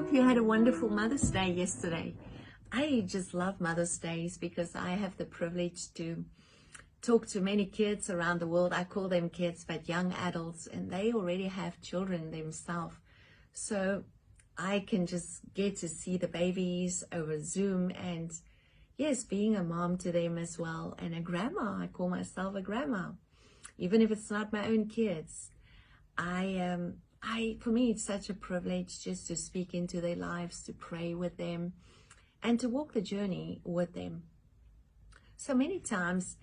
hope you had a wonderful Mother's Day yesterday. I just love Mother's Days because I have the privilege to talk to many kids around the world. I call them kids, but young adults, and they already have children themselves. So I can just get to see the babies over Zoom, and yes, being a mom to them as well, and a grandma. I call myself a grandma, even if it's not my own kids. For me, it's such a privilege just to speak into their lives, to pray with them, and to walk the journey with them. So many times,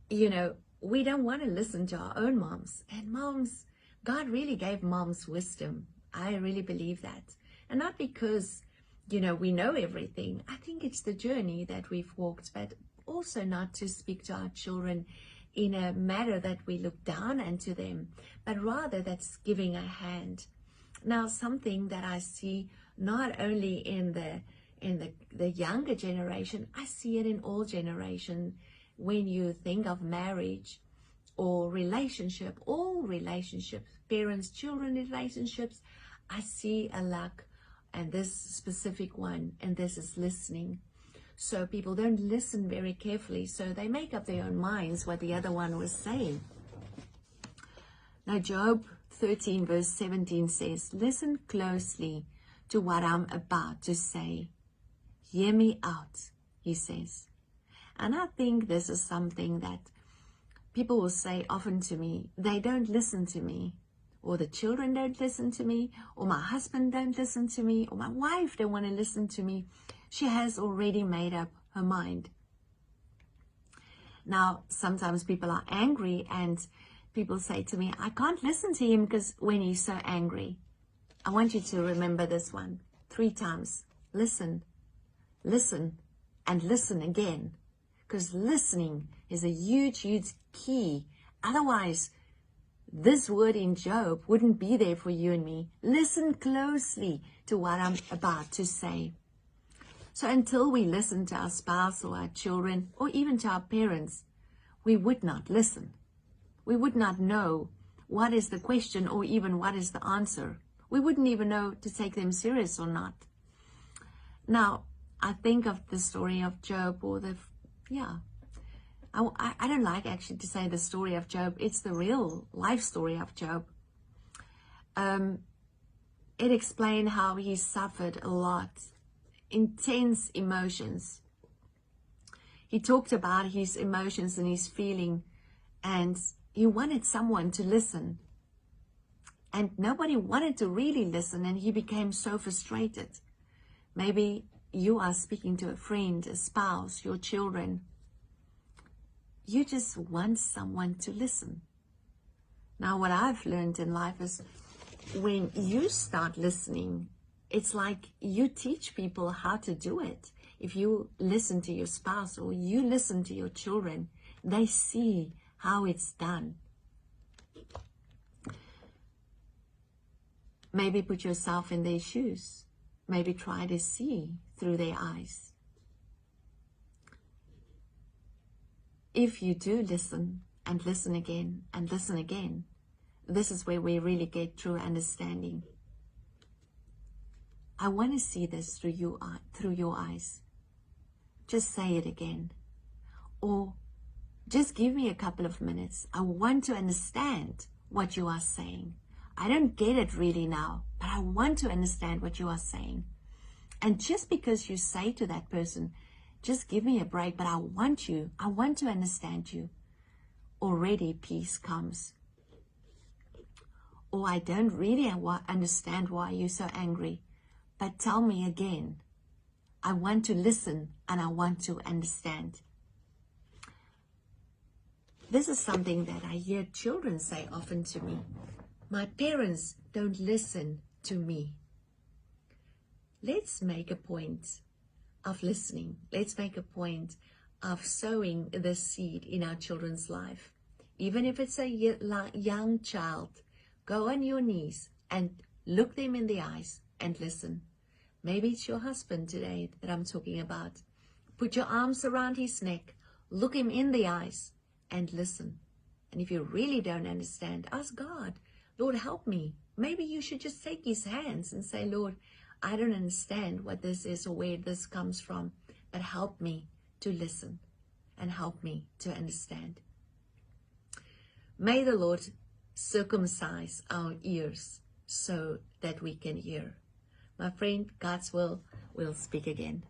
we don't want to listen to our own moms. And moms, God really gave moms wisdom. I really believe that. And not because, we know everything. I think it's the journey that we've walked, but also not to speak to our children in a manner that we look down into them, but rather that's giving a hand. Now, something that I see not only in the younger generation, I see it in all generations. When you think of marriage or relationship, all relationships, parents, children relationships, I see a lack, and this specific one, and this is listening. So people don't listen very carefully, so they make up their own minds what the other one was saying. Now, Job 13 verse 17 says, "Listen closely to what I'm about to say. Hear me out," he says. And I think this is something that people will say often to me. They don't listen to me, or the children don't listen to me, or my husband don't listen to me, or my wife don't want to listen to me. She has already made up her mind. Now, sometimes people are angry and people say to me, "I can't listen to him because when he's so angry." I want you to remember this one 3 times. Listen, listen, and listen again. Because listening is a huge, huge key. Otherwise, this word in Job wouldn't be there for you and me. Listen closely to what I'm about to say. So until we listen to our spouse or our children or even to our parents, we would not listen. We would not know what is the question or even what is the answer. We wouldn't even know to take them serious or not. Now, I think of the story of Job, or I don't like actually to say the story of Job. It's the real life story of Job. It explained how he suffered a lot. Intense emotions. He talked about his emotions and his feeling, and he wanted someone to listen. And nobody wanted to really listen, and he became so frustrated. Maybe you are speaking to a friend, a spouse, your children. You just want someone to listen. Now, what I've learned in life is when you start listening, it's like you teach people how to do it. If you listen to your spouse or you listen to your children, they see how it's done. Maybe put yourself in their shoes. Maybe try to see through their eyes. If you do listen and listen again and listen again, this is where we really get true understanding. I want to see this through your eyes. Just say it again. Or just give me a couple of minutes. I want to understand what you are saying. I don't get it really now, but I want to understand what you are saying. And just because you say to that person, "Just give me a break, but I want to understand you," already peace comes. Or, "I don't really understand why you're so angry, but tell me again. I want to listen and I want to understand." This is something that I hear children say often to me. "My parents don't listen to me." Let's make a point of listening. Let's make a point of sowing the seed in our children's life. Even if it's a young child, go on your knees and look them in the eyes and listen. Maybe it's your husband today that I'm talking about. Put your arms around his neck, look him in the eyes and listen. And if you really don't understand, ask God, "Lord, help me." Maybe you should just take his hands and say, "Lord, I don't understand what this is or where this comes from, but help me to listen and help me to understand. May the Lord circumcise our ears so that we can hear. My friend, God's will, we'll speak again.